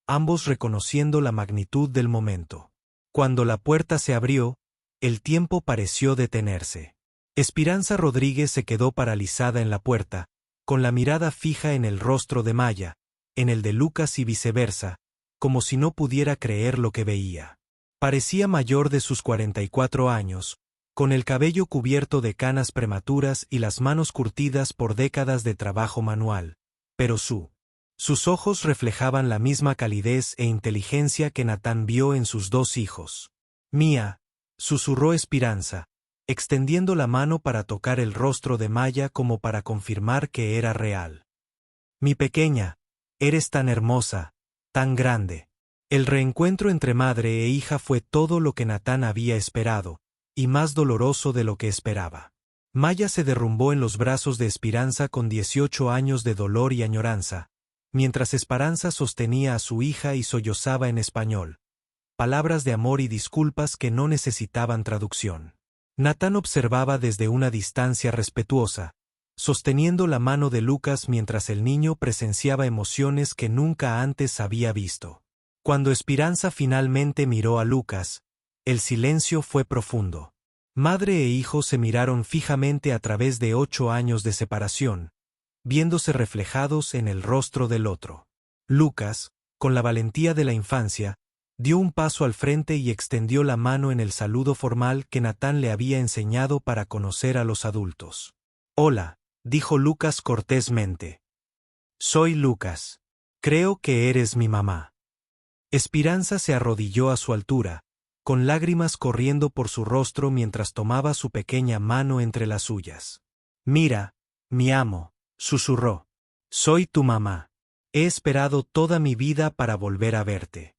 ambos reconociendo la magnitud del momento. Cuando la puerta se abrió, el tiempo pareció detenerse. Esperanza Rodríguez se quedó paralizada en la puerta, con la mirada fija en el rostro de Maya, en el de Lucas y viceversa, como si no pudiera creer lo que veía. Parecía mayor de sus 44 años, con el cabello cubierto de canas prematuras y las manos curtidas por décadas de trabajo manual, pero sus ojos reflejaban la misma calidez e inteligencia que Natán vio en sus dos hijos. Mía, susurró Esperanza, extendiendo la mano para tocar el rostro de Maya como para confirmar que era real. Mi pequeña, eres tan hermosa, tan grande. El reencuentro entre madre e hija fue todo lo que Natán había esperado, y más doloroso de lo que esperaba. Maya se derrumbó en los brazos de Esperanza con 18 años de dolor y añoranza, mientras Esperanza sostenía a su hija y sollozaba en español, palabras de amor y disculpas que no necesitaban traducción. Natán observaba desde una distancia respetuosa, sosteniendo la mano de Lucas mientras el niño presenciaba emociones que nunca antes había visto. Cuando Esperanza finalmente miró a Lucas, el silencio fue profundo. Madre e hijo se miraron fijamente a través de 8 años de separación, viéndose reflejados en el rostro del otro. Lucas, con la valentía de la infancia, dio un paso al frente y extendió la mano en el saludo formal que Natán le había enseñado para conocer a los adultos. Hola, dijo Lucas cortésmente. Soy Lucas. Creo que eres mi mamá. Esperanza se arrodilló a su altura, con lágrimas corriendo por su rostro mientras tomaba su pequeña mano entre las suyas. Mira, mi amo, susurró. Soy tu mamá. He esperado toda mi vida para volver a verte.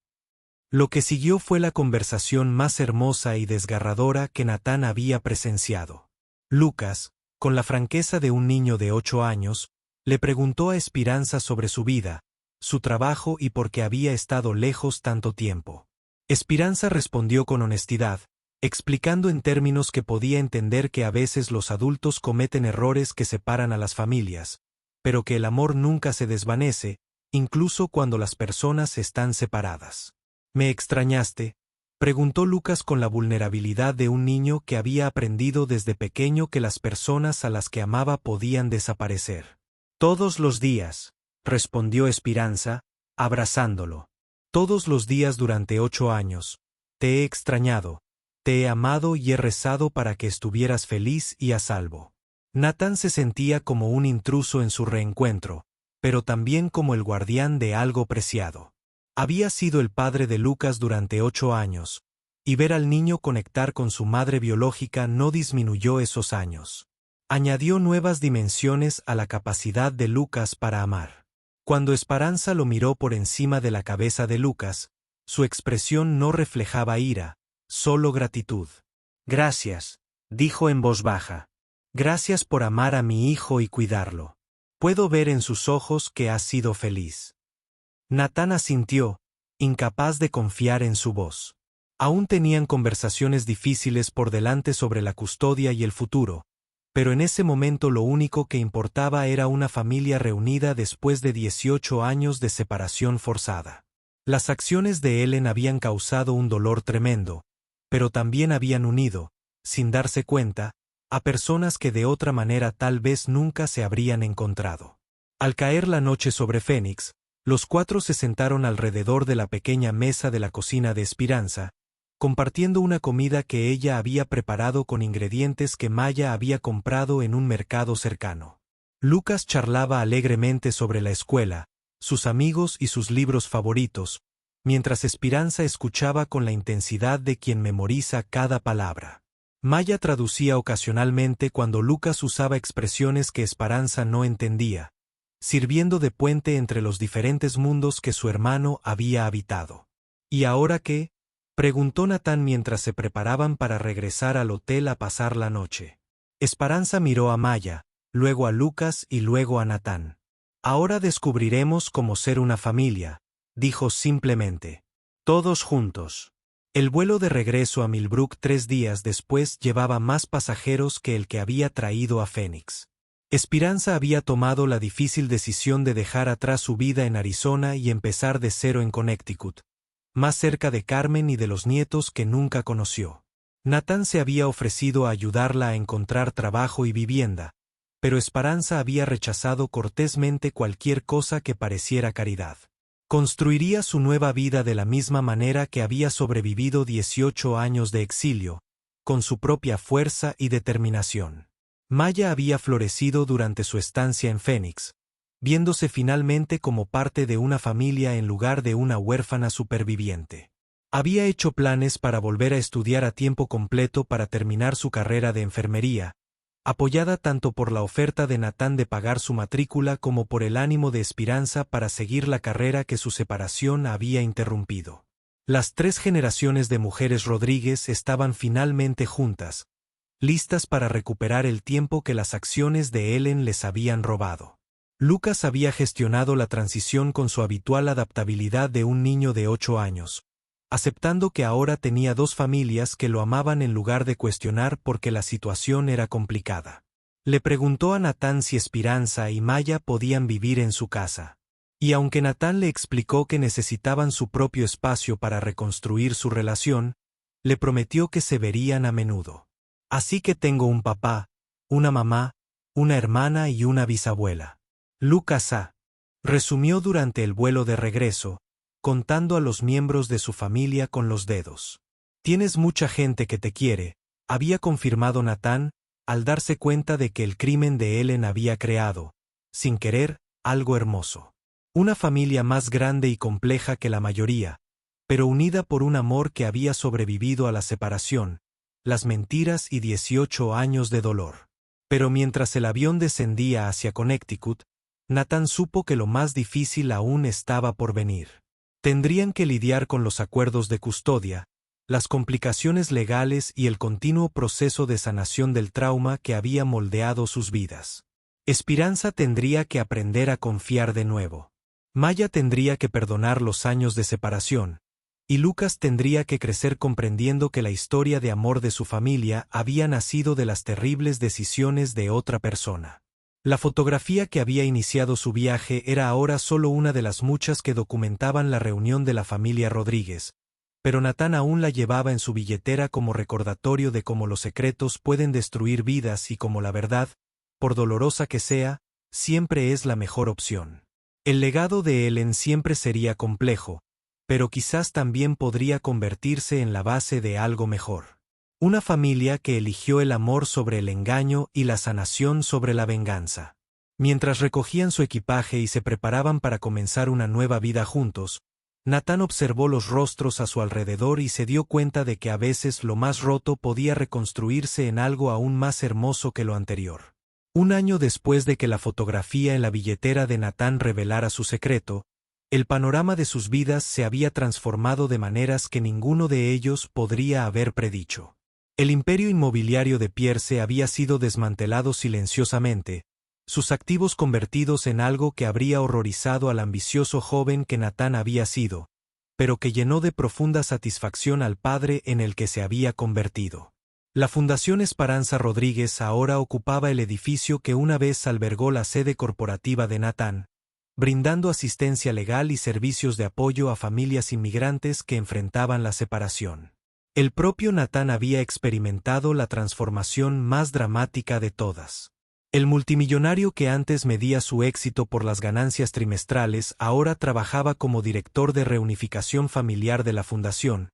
Lo que siguió fue la conversación más hermosa y desgarradora que Natán había presenciado. Lucas, con la franqueza de un niño de 8 años, le preguntó a Esperanza sobre su vida, su trabajo y por qué había estado lejos tanto tiempo. Esperanza respondió con honestidad, explicando en términos que podía entender que a veces los adultos cometen errores que separan a las familias, pero que el amor nunca se desvanece, incluso cuando las personas están separadas. ¿Me extrañaste?, preguntó Lucas con la vulnerabilidad de un niño que había aprendido desde pequeño que las personas a las que amaba podían desaparecer. Todos los días, respondió Esperanza, abrazándolo. Todos los días durante 8 años. Te he extrañado, te he amado y he rezado para que estuvieras feliz y a salvo. Natán se sentía como un intruso en su reencuentro, pero también como el guardián de algo preciado. Había sido el padre de Lucas durante 8 años, y ver al niño conectar con su madre biológica no disminuyó esos años. Añadió nuevas dimensiones a la capacidad de Lucas para amar. Cuando Esperanza lo miró por encima de la cabeza de Lucas, su expresión no reflejaba ira, solo gratitud. Gracias, dijo en voz baja. Gracias por amar a mi hijo y cuidarlo. Puedo ver en sus ojos que has sido feliz. Natán asintió, incapaz de confiar en su voz. Aún tenían conversaciones difíciles por delante sobre la custodia y el futuro, pero en ese momento lo único que importaba era una familia reunida después de 18 años de separación forzada. Las acciones de Ellen habían causado un dolor tremendo, pero también habían unido, sin darse cuenta, a personas que de otra manera tal vez nunca se habrían encontrado. Al caer la noche sobre Fénix, los 4 se sentaron alrededor de la pequeña mesa de la cocina de Esperanza, compartiendo una comida que ella había preparado con ingredientes que Maya había comprado en un mercado cercano. Lucas charlaba alegremente sobre la escuela, sus amigos y sus libros favoritos, mientras Esperanza escuchaba con la intensidad de quien memoriza cada palabra. Maya traducía ocasionalmente cuando Lucas usaba expresiones que Esperanza no entendía, sirviendo de puente entre los diferentes mundos que su hermano había habitado. ¿Y ahora qué?, Preguntó Natán mientras se preparaban para regresar al hotel a pasar la noche. Esperanza miró a Maya, luego a Lucas y luego a Natán. Ahora descubriremos cómo ser una familia, dijo simplemente. Todos juntos. El vuelo de regreso a Millbrook 3 días después llevaba más pasajeros que el que había traído a Phoenix. Esperanza había tomado la difícil decisión de dejar atrás su vida en Arizona y empezar de cero en Connecticut, más cerca de Carmen y de los nietos que nunca conoció. Natán se había ofrecido a ayudarla a encontrar trabajo y vivienda, pero Esperanza había rechazado cortésmente cualquier cosa que pareciera caridad. Construiría su nueva vida de la misma manera que había sobrevivido 18 años de exilio, con su propia fuerza y determinación. Maya había florecido durante su estancia en Phoenix, viéndose finalmente como parte de una familia en lugar de una huérfana superviviente. Había hecho planes para volver a estudiar a tiempo completo para terminar su carrera de enfermería, apoyada tanto por la oferta de Natán de pagar su matrícula como por el ánimo de Esperanza para seguir la carrera que su separación había interrumpido. Las 3 generaciones de mujeres Rodríguez estaban finalmente juntas, listas para recuperar el tiempo que las acciones de Ellen les habían robado. Lucas había gestionado la transición con su habitual adaptabilidad de un niño de 8 años, aceptando que ahora tenía 2 familias que lo amaban en lugar de cuestionar porque la situación era complicada. Le preguntó a Natán si Esperanza y Maya podían vivir en su casa. Y aunque Natán le explicó que necesitaban su propio espacio para reconstruir su relación, le prometió que se verían a menudo. Así que tengo un papá, una mamá, una hermana y una bisabuela. Lucas resumió durante el vuelo de regreso, contando a los miembros de su familia con los dedos. Tienes mucha gente que te quiere, había confirmado Natán, al darse cuenta de que el crimen de Ellen había creado, sin querer, algo hermoso. Una familia más grande y compleja que la mayoría, pero unida por un amor que había sobrevivido a la separación, las mentiras y 18 años de dolor. Pero mientras el avión descendía hacia Connecticut, Natán supo que lo más difícil aún estaba por venir. Tendrían que lidiar con los acuerdos de custodia, las complicaciones legales y el continuo proceso de sanación del trauma que había moldeado sus vidas. Esperanza tendría que aprender a confiar de nuevo. Maya tendría que perdonar los años de separación, y Lucas tendría que crecer comprendiendo que la historia de amor de su familia había nacido de las terribles decisiones de otra persona. La fotografía que había iniciado su viaje era ahora solo una de las muchas que documentaban la reunión de la familia Rodríguez, pero Natán aún la llevaba en su billetera como recordatorio de cómo los secretos pueden destruir vidas y cómo la verdad, por dolorosa que sea, siempre es la mejor opción. El legado de Ellen siempre sería complejo, pero quizás también podría convertirse en la base de algo mejor. Una familia que eligió el amor sobre el engaño y la sanación sobre la venganza. Mientras recogían su equipaje y se preparaban para comenzar una nueva vida juntos, Natán observó los rostros a su alrededor y se dio cuenta de que a veces lo más roto podía reconstruirse en algo aún más hermoso que lo anterior. Un año después de que la fotografía en la billetera de Natán revelara su secreto, el panorama de sus vidas se había transformado de maneras que ninguno de ellos podría haber predicho. El imperio inmobiliario de Pierce había sido desmantelado silenciosamente, sus activos convertidos en algo que habría horrorizado al ambicioso joven que Natán había sido, pero que llenó de profunda satisfacción al padre en el que se había convertido. La Fundación Esperanza Rodríguez ahora ocupaba el edificio que una vez albergó la sede corporativa de Natán, brindando asistencia legal y servicios de apoyo a familias inmigrantes que enfrentaban la separación. El propio Natán había experimentado la transformación más dramática de todas. El multimillonario que antes medía su éxito por las ganancias trimestrales ahora trabajaba como director de reunificación familiar de la fundación,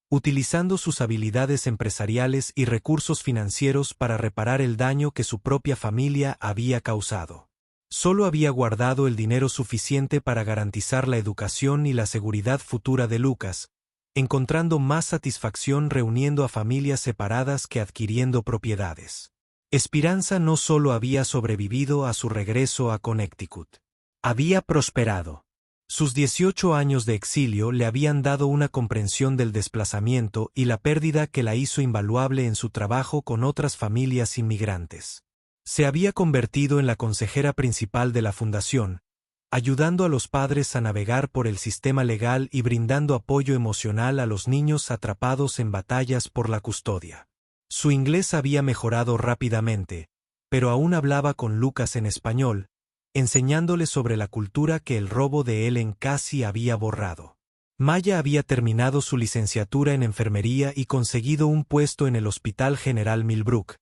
utilizando sus habilidades empresariales y recursos financieros para reparar el daño que su propia familia había causado. Solo había guardado el dinero suficiente para garantizar la educación y la seguridad futura de Lucas, encontrando más satisfacción reuniendo a familias separadas que adquiriendo propiedades. Esperanza no solo había sobrevivido a su regreso a Connecticut, había prosperado. Sus 18 años de exilio le habían dado una comprensión del desplazamiento y la pérdida que la hizo invaluable en su trabajo con otras familias inmigrantes. Se había convertido en la consejera principal de la fundación, ayudando a los padres a navegar por el sistema legal y brindando apoyo emocional a los niños atrapados en batallas por la custodia. Su inglés había mejorado rápidamente, pero aún hablaba con Lucas en español, enseñándole sobre la cultura que el robo de Ellen casi había borrado. Maya había terminado su licenciatura en enfermería y conseguido un puesto en el Hospital General Millbrook,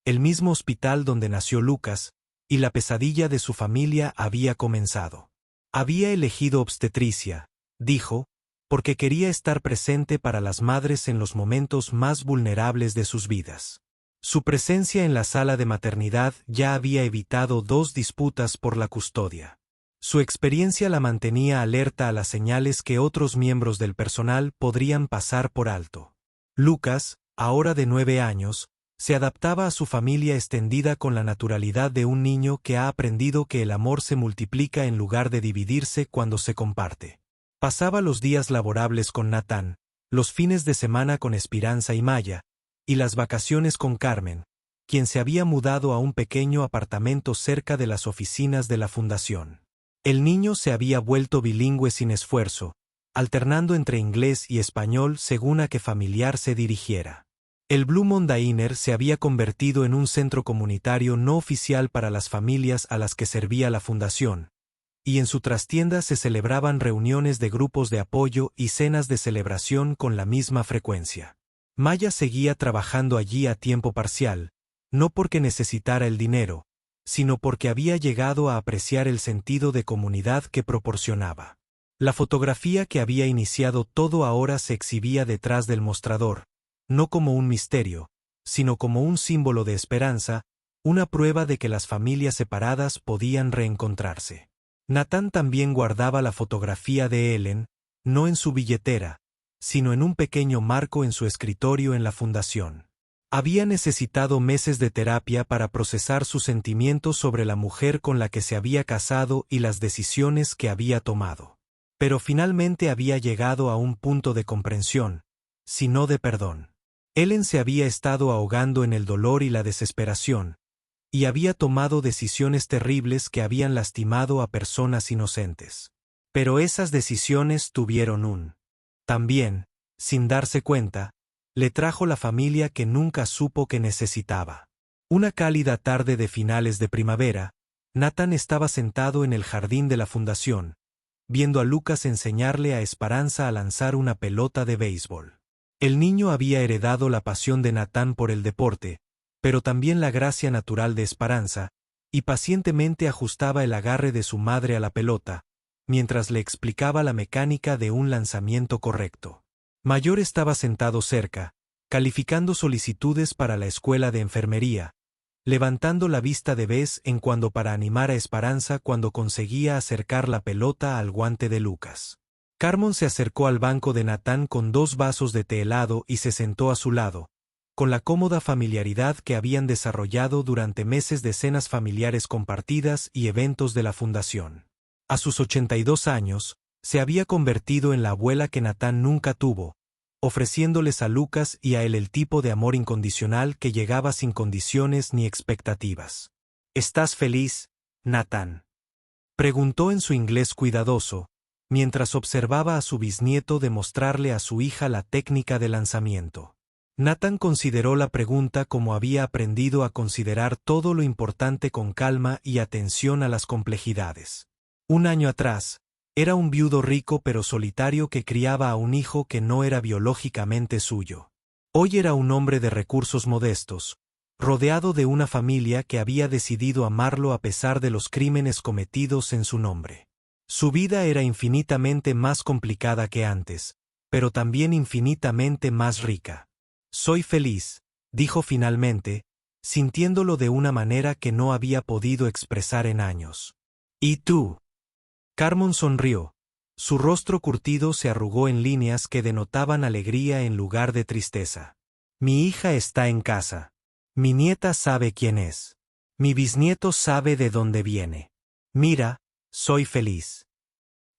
el mismo hospital donde nació Lucas, y la pesadilla de su familia había comenzado. Había elegido obstetricia, dijo, porque quería estar presente para las madres en los momentos más vulnerables de sus vidas. Su presencia en la sala de maternidad ya había evitado 2 disputas por la custodia. Su experiencia la mantenía alerta a las señales que otros miembros del personal podrían pasar por alto. Lucas, ahora de 9 años, se adaptaba a su familia extendida con la naturalidad de un niño que ha aprendido que el amor se multiplica en lugar de dividirse cuando se comparte. Pasaba los días laborables con Nathan, los fines de semana con Esperanza y Maya, y las vacaciones con Carmen, quien se había mudado a un pequeño apartamento cerca de las oficinas de la fundación. El niño se había vuelto bilingüe sin esfuerzo, alternando entre inglés y español según a qué familiar se dirigiera. El Blue Moon Diner se había convertido en un centro comunitario no oficial para las familias a las que servía la fundación, y en su trastienda se celebraban reuniones de grupos de apoyo y cenas de celebración con la misma frecuencia. Maya seguía trabajando allí a tiempo parcial, no porque necesitara el dinero, sino porque había llegado a apreciar el sentido de comunidad que proporcionaba. La fotografía que había iniciado todo ahora se exhibía detrás del mostrador, no como un misterio, sino como un símbolo de esperanza, una prueba de que las familias separadas podían reencontrarse. Nathan también guardaba la fotografía de Ellen, no en su billetera, sino en un pequeño marco en su escritorio en la fundación. Había necesitado meses de terapia para procesar sus sentimientos sobre la mujer con la que se había casado y las decisiones que había tomado. Pero finalmente había llegado a un punto de comprensión, si no de perdón. Ellen se había estado ahogando en el dolor y la desesperación, y había tomado decisiones terribles que habían lastimado a personas inocentes. Pero esas decisiones tuvieron también, sin darse cuenta, le trajo la familia que nunca supo que necesitaba. Una cálida tarde de finales de primavera, Nathan estaba sentado en el jardín de la fundación, viendo a Lucas enseñarle a Esperanza a lanzar una pelota de béisbol. El niño había heredado la pasión de Nathan por el deporte, pero también la gracia natural de Esperanza, y pacientemente ajustaba el agarre de su madre a la pelota, mientras le explicaba la mecánica de un lanzamiento correcto. Mayor estaba sentado cerca, calificando solicitudes para la escuela de enfermería, levantando la vista de vez en cuando para animar a Esperanza cuando conseguía acercar la pelota al guante de Lucas. Carmen se acercó al banco de Nathan con 2 vasos de té helado y se sentó a su lado, con la cómoda familiaridad que habían desarrollado durante meses de cenas familiares compartidas y eventos de la fundación. A sus 82 años, se había convertido en la abuela que Nathan nunca tuvo, ofreciéndoles a Lucas y a él el tipo de amor incondicional que llegaba sin condiciones ni expectativas. ¿Estás feliz, Nathan?, preguntó en su inglés cuidadoso, mientras observaba a su bisnieto demostrarle a su hija la técnica de lanzamiento. Nathan consideró la pregunta como había aprendido a considerar todo lo importante con calma y atención a las complejidades. Un año atrás, era un viudo rico pero solitario que criaba a un hijo que no era biológicamente suyo. Hoy era un hombre de recursos modestos, rodeado de una familia que había decidido amarlo a pesar de los crímenes cometidos en su nombre. Su vida era infinitamente más complicada que antes, pero también infinitamente más rica. Soy feliz, dijo finalmente, sintiéndolo de una manera que no había podido expresar en años. ¿Y tú? Carmen sonrió. Su rostro curtido se arrugó en líneas que denotaban alegría en lugar de tristeza. Mi hija está en casa. Mi nieta sabe quién es. Mi bisnieto sabe de dónde viene. Mira, soy feliz.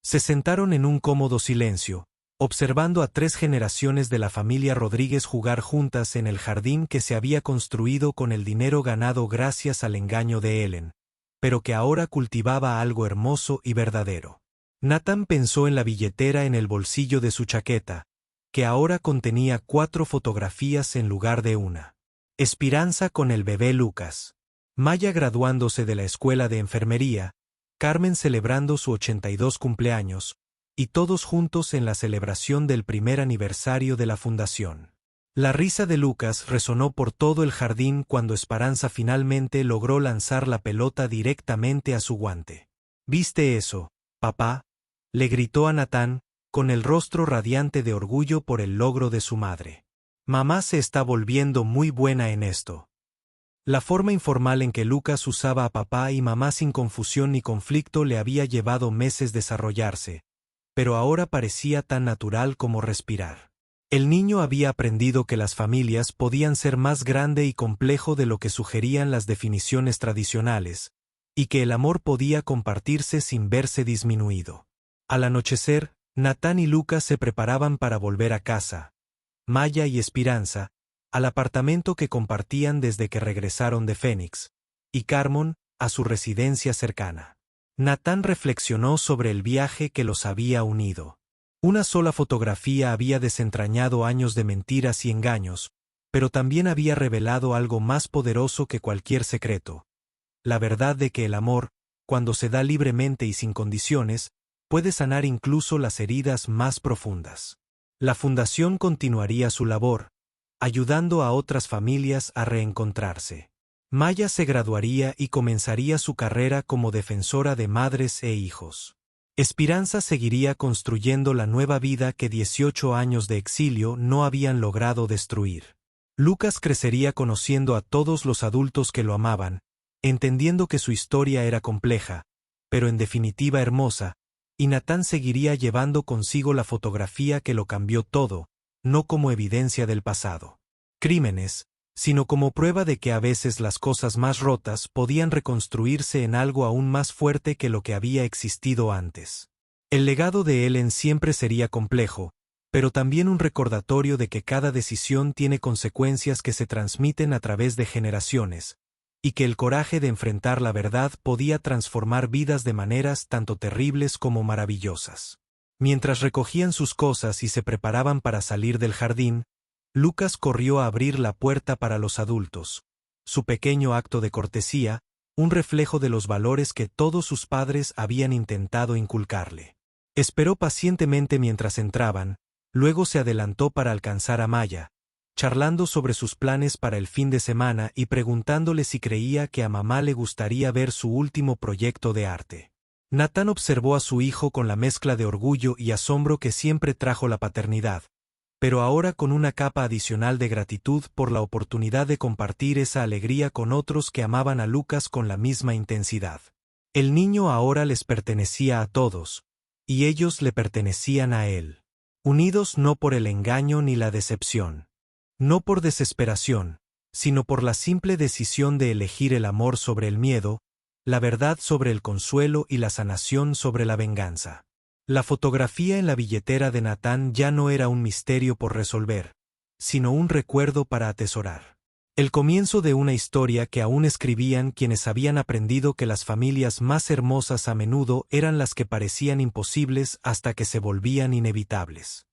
Se sentaron en un cómodo silencio, observando a 3 generaciones de la familia Rodríguez jugar juntas en el jardín que se había construido con el dinero ganado gracias al engaño de Ellen, pero que ahora cultivaba algo hermoso y verdadero. Nathan pensó en la billetera en el bolsillo de su chaqueta, que ahora contenía 4 fotografías en lugar de una. Esperanza con el bebé Lucas, Maya graduándose de la escuela de enfermería, Carmen celebrando su 82 cumpleaños, y todos juntos en la celebración del primer aniversario de la fundación. La risa de Lucas resonó por todo el jardín cuando Esperanza finalmente logró lanzar la pelota directamente a su guante. ¿Viste eso, papá?, le gritó a Nathan, con el rostro radiante de orgullo por el logro de su madre. Mamá se está volviendo muy buena en esto. La forma informal en que Lucas usaba a papá y mamá sin confusión ni conflicto le había llevado meses desarrollarse, pero ahora parecía tan natural como respirar. El niño había aprendido que las familias podían ser más grande y complejo de lo que sugerían las definiciones tradicionales, y que el amor podía compartirse sin verse disminuido. Al anochecer, Nathan y Lucas se preparaban para volver a casa, Maya y Esperanza, al apartamento que compartían desde que regresaron de Phoenix, y Carmen, a su residencia cercana. Nathan reflexionó sobre el viaje que los había unido. Una sola fotografía había desentrañado años de mentiras y engaños, pero también había revelado algo más poderoso que cualquier secreto: la verdad de que el amor, cuando se da libremente y sin condiciones, puede sanar incluso las heridas más profundas. La fundación continuaría su labor, ayudando a otras familias a reencontrarse. Maya se graduaría y comenzaría su carrera como defensora de madres e hijos. Esperanza seguiría construyendo la nueva vida que 18 años de exilio no habían logrado destruir. Lucas crecería conociendo a todos los adultos que lo amaban, entendiendo que su historia era compleja, pero en definitiva hermosa, y Nathan seguiría llevando consigo la fotografía que lo cambió todo, no como evidencia del pasado. Crímenes, sino como prueba de que a veces las cosas más rotas podían reconstruirse en algo aún más fuerte que lo que había existido antes. El legado de Ellen siempre sería complejo, pero también un recordatorio de que cada decisión tiene consecuencias que se transmiten a través de generaciones, y que el coraje de enfrentar la verdad podía transformar vidas de maneras tanto terribles como maravillosas. Mientras recogían sus cosas y se preparaban para salir del jardín, Lucas corrió a abrir la puerta para los adultos. Su pequeño acto de cortesía, un reflejo de los valores que todos sus padres habían intentado inculcarle. Esperó pacientemente mientras entraban, luego se adelantó para alcanzar a Maya, charlando sobre sus planes para el fin de semana y preguntándole si creía que a mamá le gustaría ver su último proyecto de arte. Nathan observó a su hijo con la mezcla de orgullo y asombro que siempre trajo la paternidad, pero ahora con una capa adicional de gratitud por la oportunidad de compartir esa alegría con otros que amaban a Lucas con la misma intensidad. El niño ahora les pertenecía a todos, y ellos le pertenecían a él, unidos no por el engaño ni la decepción. No por desesperación, sino por la simple decisión de elegir el amor sobre el miedo, la verdad sobre el consuelo y la sanación sobre la venganza. La fotografía en la billetera de Nathan ya no era un misterio por resolver, sino un recuerdo para atesorar. El comienzo de una historia que aún escribían quienes habían aprendido que las familias más hermosas a menudo eran las que parecían imposibles hasta que se volvían inevitables.